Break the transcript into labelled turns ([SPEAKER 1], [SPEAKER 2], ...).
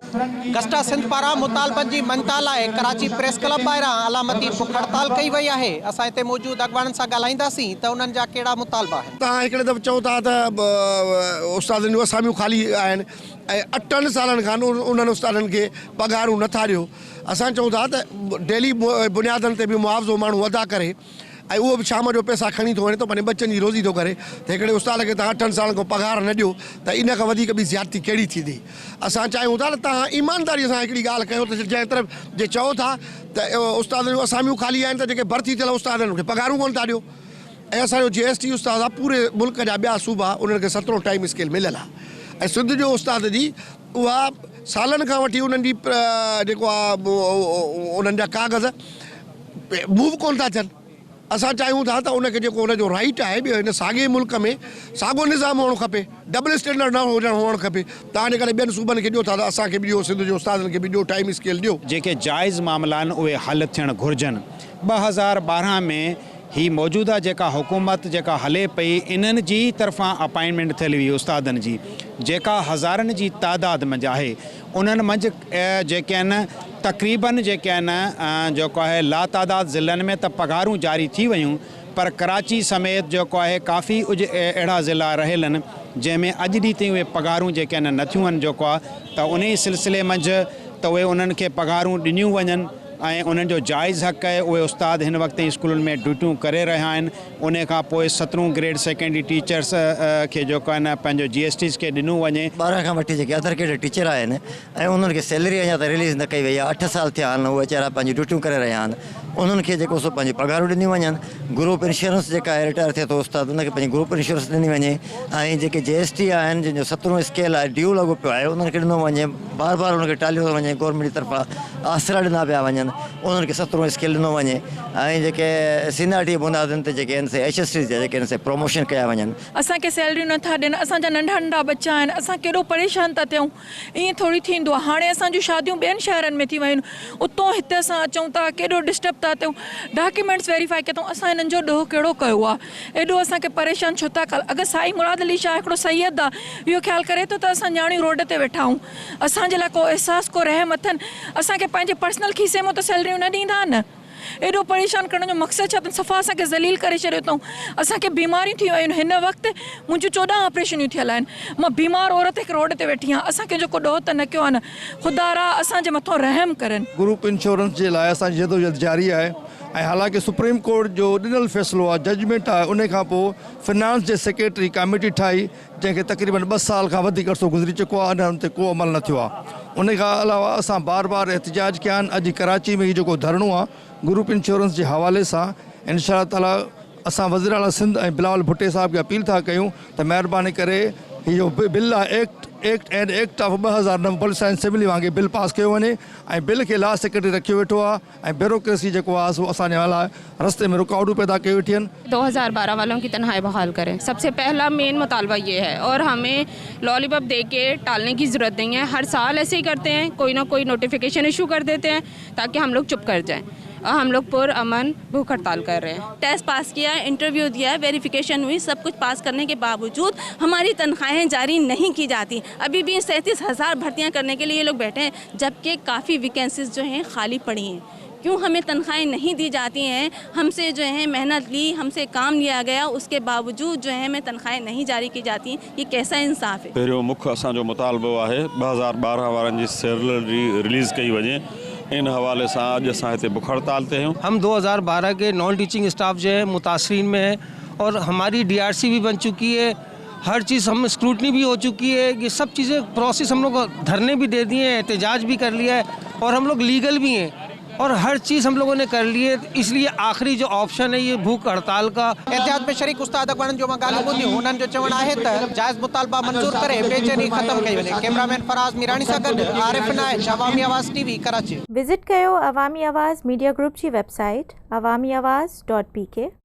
[SPEAKER 1] गस्टा सिंध पारा मुतालबन जी मनता लाइ Karachi press club ॿाहिरां अलामती बुख हड़ताल कई वई आहे। असां हिते मौजूद अॻवाननि सां ॻाल्हाईंदासीं त उन्हनि जा कहिड़ा मुतालबा आहिनि।
[SPEAKER 2] तव्हां हिकिड़े दफ़ो चओ था त उस्तादनि जूं असामियूं ख़ाली आहिनि ऐं 8 सालनि खां उन्हनि उस्तादनि खे पघारूं नथा ॾियो। असां चऊं था त डेली बुनियादनि ते बि मुआवज़ो माण्हू अदा करे ऐं उहो बि शाम जो पैसा खणी थो वञे थो पंहिंजे बच्चनि जी रोज़ी थो करे त हिकिड़े उस्ताद खे तव्हां 8 सालनि खां पघार न ॾियो त इन खां वधीक ॿी ज़्यादती कहिड़ी थींदी। असां चाहियूं था त तव्हां ईमानदारीअ सां हिकिड़ी ॻाल्हि कयो त जंहिं तरफ़ जे चओ था त उस्तादनि जूं असामियूं ख़ाली आहिनि त जेके भर्ती थियल उस्तादनि खे पघारूं कोन था ॾियो। ऐं असांजो GST उस्ताद आहे पूरे मुल्क जा ॿिया सूबा उन्हनि खे 17 टाइम स्केल मिलियल आहे ऐं सिंध जो उस्ताद जी उहा सालनि खां वठी उन्हनि जी जेको आहे उन्हनि जा कागज़ मूव कोन था थियनि। असां चाहियूं था त उनखे जेको उनजो राइट आहे ॿियो हिन साॻे मुल्क में साॻियो निज़ाम हुअणु खपे, डबल स्टैंडर्ड न हुअणु खपे। तव्हां जेकॾहिं ॿियनि सूबनि खे ॾियो था त असांखे बि ॾियो, सिंध जो उस्तादनि खे बि ॾियो, टाइम स्केल ॾियो।
[SPEAKER 3] जेके जाइज़ मामला आहिनि उहे हल थियणु घुरिजनि। 2012 में ही मौजूदा जेका हुकूमत जेका हले पई इन्हनि जी तरफ़ां अपॉइंटमेंट थियल हुई उस्तादनि जी जेका हज़ारनि जी तादाद में आहे। उन्हनि मंझि जेके आहिनि तक़रीबन जेके आहिनि जेको आहे लातादाद ज़िलनि में त पघारूं जारी थी वियूं, पर कराची समेत जेको आहे काफ़ी अहिड़ा ज़िला रहियल आहिनि जंहिंमें अॼु ॾींहुं ताईं उहे पघारूं जेके आहिनि नथियूं आहिनि जेको आहे त उन सिलसिले मंझि त उहे उन्हनि खे पघारूं ॾिनियूं वञनि ऐं उन्हनि जो जाइज़ हक़ आहे। उहे उस्ताद हिन वक़्तु स्कूलनि में ड्यूटियूं करे रहिया आहिनि। उन खां पोइ 17 ग्रेड सेकेंडरी टीचर्स खे जेको आहे न पंहिंजो GSTs खे ॾिनो वञे।
[SPEAKER 4] 12 खां वठी जेके अदर ग्रेड टीचर आहिनि ऐं उन्हनि खे सैलरी अञा त रिलीज़ न कई वई आहे। 8 साल थिया आहिनि, उहे वीचारा पंहिंजी ड्यूटियूं करे रहिया आहिनि। उन्हनि खे जेको सो पंहिंजी पघारूं ॾिनियूं वञनि। ग्रुप इंश्योरेंस जेका आहे रिटायर थिए थो उस्ताद उनखे पंहिंजी ग्रुप इंश्योरेंस ॾिनी वञे ऐं जेके GST आहिनि जंहिंजो 17 स्केल आहे ड्यू लॻो पियो आहे उन्हनि खे ॾिनो वञे। बार बार उनखे टालियो थो वञे, गवर्नमेंट जी तरफ़ां आसरा ॾिना पिया वञनि, उन्हनि खे 17 स्केल ॾिनो वञे ऐं जेके सीनियरिटी बुनियादनि ते जेके आहिनि से HST जा जेके आहिनि से प्रमोशन कया वञनि।
[SPEAKER 5] असांखे सैलरियूं नथा ॾियनि, असांजा नंढा नंढा बच्चा आहिनि, असां केॾो परेशान था थियूं। ईअं थोरी थींदो आहे। हाणे असांजूं शादियूं ॿियनि शहरनि में थी वियूं, उतां हिते असां अचूं था, केॾो डिस्टर्ब था थियूं, डॉक्यूमेंट्स वेरीफाई कयूं। असां हिननि जो ॾोह कहिड़ो कयो आहे, एॾो असांखे परेशान छो था कनि। अगरि साईं मुराद अली शाह हिकिड़ो सैयद आहे इहो ख़्यालु करे थो त असां न्याणियूं रोड ते वेठा आहियूं, असांजे लाइ को अहसासु को रहम अथनि। असांखे पंहिंजे पर्सनल खीसे मां त सैलरियूं न ॾींदा न। एॾो परेशान करण जो मक़सदु छा अथनि, सफ़ा असांखे ज़लील करे छॾियो अथऊं। असांखे बीमारियूं थी वियूं आहिनि। हिन वक़्तु मुंहिंजूं 14 ऑपरेशनियूं थियल आहिनि। मां बीमार औरत हिकु रोड ते वेठी आहियां। असांखे जेको ॾोह त न कयो आहे न, ख़ुदा रा असांजे मथां रहम करनि।
[SPEAKER 6] ग्रुप इंश्योरेंस जे लाइ असांजी जदोजहद जारी आहे ऐं हालांकि सुप्रीम कोर्ट जो ॾिनल फ़ैसिलो आहे, जजमेंट आहे, उन खां पोइ फिनांस जे सेक्रेटरी कमेटी ठाही जंहिंखे तक़रीबन 2 साल खां वधीक अर्सो गुज़री चुको आहे, अञा हुन ते को अमल न थियो आहे। उन खां अलावा असां बार बार एहतिजाज कया आहिनि। अॼु कराची में ही जेको धरणो आहे ग्रुप इंश्योरेंस जे हवाले सां इंशा ताला असां वज़ीर आला सिंध ऐं बिलावल भुट्टे साहब खे अपील था कयूं त महिरबानी करे इहो बिल आहे act of 2009 police and civil वांगुरु बिल पास कयो वञे ऐं बिल खे लॉ सेक्रेटरी रखियो वेठो आहे ऐं ब्यूरोक्रेसी जेको आहे सो असांजे लाइ रस्ते में रुकावटूं पैदा कई वेठी आहिनि।
[SPEAKER 7] 2012 वालों की तनख्वाही बहाल करें, सबसे पहला मेन मुतालबा ये है और हमें लॉलीपॉप दे के टालने की ज़रूरत नहीं है। हर साल ऐसे ही करते हैं, कोई ना कोई नोटिफिकेशन इशू कर देते हैं ताकि हम लोग चुप कर जाएं और हम लोग पुरअमन भूख हड़ताल कर रहे हैं।
[SPEAKER 8] टेस्ट पास किया है, इंटरव्यू दिया है, वेरिफिकेशन हुई, सब कुछ पास करने के बावजूद हमारी तनख्वाहें जारी नहीं की जाती। अभी भी 37,000 भर्तियां करने के लिए ये लोग बैठे हैं, जबकि काफ़ी वैकेंसीज जो हैं खाली पड़ी हैं। क्यों हमें तनख्वाहें नहीं दी जाती हैं? हमसे जो है मेहनत ली, हमसे काम लिया गया, उसके बावजूद जो है हमें तनख्वाहें नहीं जारी की जाती। ये कैसा इंसाफ है?
[SPEAKER 9] पहिरियों मुख्य असांजो मुतालबो आहे 2012 वारनि जी सैलरी रिलीज़ कई वञे। इन हवाले से आज असां हिते बुख हड़ताल ते आहियूं।
[SPEAKER 1] हम 2012 के नॉन टीचिंग स्टाफ जो है मुतासरीन में है और हमारी DRC भी बन चुकी है। हर चीज़ हम स्क्रूटनी भी हो चुकी है। ये सब चीज़ें प्रोसेस हम लोग धरने भी दे दिए हैं, एहतजाज भी कर लिया है और हम लोग लीगल भी हैं और हर चीज़ हम लोगों ने कर ली है। इसलिए आखिरी जो ऑप्शन है ये भूख हड़ताल का। एहतियात में शरीक उस्ताद अकबर जो मां ॻाल्हियूं ॿुधियूं, उन्हनि जो चवणु आहे त जाइज़ मुतालबा मंज़ूर करे बेचैनी ख़त्म कई वञे। कैमरामैन फराज़ मीरानी सां गॾु आरिफ नाइश, अवामी आवाज़ TV, कराची।
[SPEAKER 10] विज़िट कयो अवामी आवाज़ मीडिया ग्रुप जी वेबसाइट awamiawaz.pk।